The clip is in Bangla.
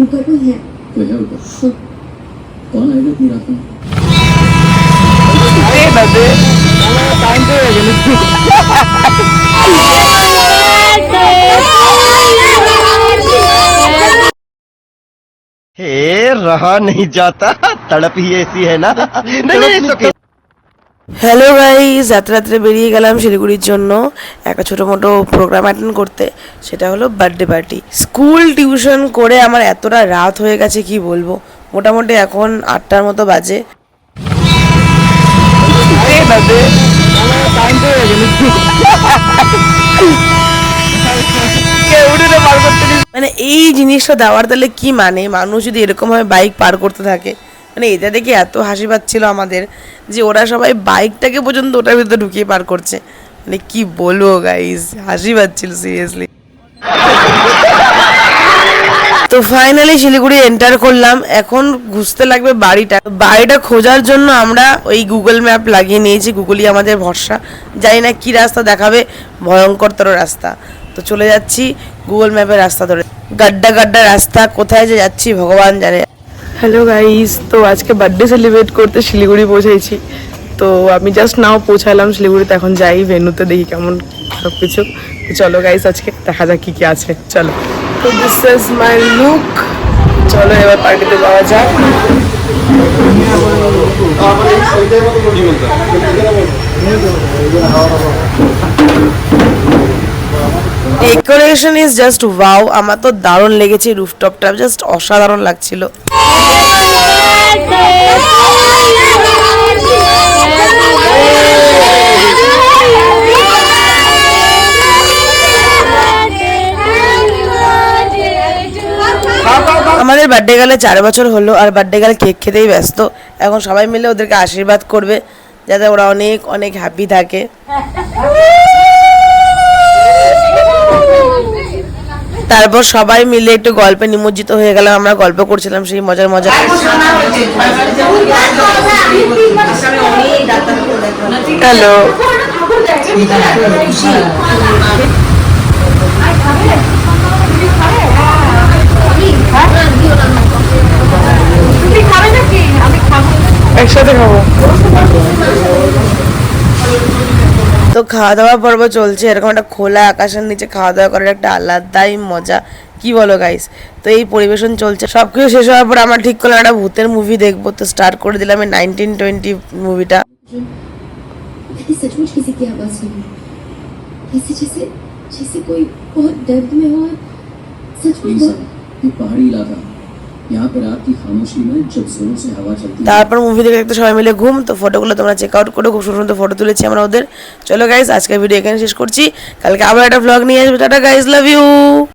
ऊपर कोई है? कोई है ऊपर? कौन आएगा इतनी रात में? हे रहा नहीं जाता, तड़प ही ऐसी है ना। नहीं, হ্যালো গাইস, রাত্রে বেরিয়ে গেলাম শিলিগুড়ির জন্য একটা ছোটো মোটো প্রোগ্রাম অ্যাটেন্ড করতে। সেটা হলো বার্থডে পার্টি। স্কুল টিউশন করে আমার এতটা রাত হয়ে গেছে কি বলবো। মোটামুটি এখন 8টার মতো বাজে। মানে এই জিনিসটা দেওয়ার তাহলে কি মানে, মানুষ যদি এরকমভাবে বাইক পার করতে থাকে, মানে এটা দেখে এত হাসি পাচ্ছিল আমাদের যে ওরা সবাই বাইকটাকে পর্যন্ত ওটার ভিতরে ঢুকিয়ে পার করছে। মানে কি বলবো গাইস, হাসি পাচ্ছিল সিরিয়াসলি। তো ফাইনালি শিলিগুড়ি এন্টার করলাম। এখন ঘুরতে লাগবে বাড়িটা খোঁজার জন্য আমরা ওই গুগল ম্যাপ লাগিয়ে নিয়েছি। গুগলই আমাদের ভরসা। জানি না কি রাস্তা দেখাবে, ভয়ঙ্করতর রাস্তা। তো চলে যাচ্ছি গুগল ম্যাপের রাস্তা ধরে। গাড্ডা রাস্তা, কোথায় যে যাচ্ছি ভগবান জানে। হ্যালো গাইস, তো আজকে বার্থডে সেলিব্রেট করতে শিলিগুড়ি পৌঁছেছি। তো আমি জাস্ট নাও পৌঁছালাম শিলিগুড়িতে। এখন যাই ভেন্যুতে, দেখি কেমন সব কিছু। চলো গাইস, আজকে দেখা যাক কি কি আছে। চলো, তো দিস ইজ মাই লুক। চলো এবার পার্টিতে যাওয়া যাক। Decoration is just wow. আমার তো দারুণ লেগেছে। রুফটপটা জাস্ট অসাধারণ লাগছিল। আমাদের বার্থডে গার্লে 4 বছর হলো, আর বার্থডে গার্ল কেক খেতেই ব্যস্ত। এখন সবাই মিলে ওদেরকে আশীর্বাদ করবে যাতে ওরা অনেক অনেক হ্যাপি থাকে। তারপর সবাই মিলে একটু গল্পে নিমজ্জিত হয়ে গেলাম। আমরা গল্প করছিলাম সেই মজার। হ্যালো, একসাথে খাবো। তো খাওয়া দাওয়া পর্ব চলছে। এরকম একটা খোলা আকাশের নিচে খাওয়া দাওয়া করার একটা আলাদাই মজা, কি বলো গাইস। তো এই পরিবেশন চলছে। সবকিছু শেষ হওয়ার পর আমরা ঠিক করলাম একটা ভূতের মুভি দেখবো। তো স্টার্ট করে দিলাম এই 1920 মুভিটা। मैंने सचमुच किसी की आवाज सुनी, जैसे कोई बहुत दर्द में हो और सचमुच। ये पहाड़ी इलाका, यहाँ पे रात की खामोशी में जब जोरों से हवा चलती है। তারপর মুভি দেখে একটা সবাই মিলে ঘুম। তো ফটোগুলো তোমরা চেক আউট করো, খুব সুন্দর ফটো তুলেছি আমরা ওদের। চলো গাইস, আজকের ভিডিও এখানে শেষ করছি। কালকে আবার একটা ব্লগ নিয়ে আসবো। Tata guys, love you.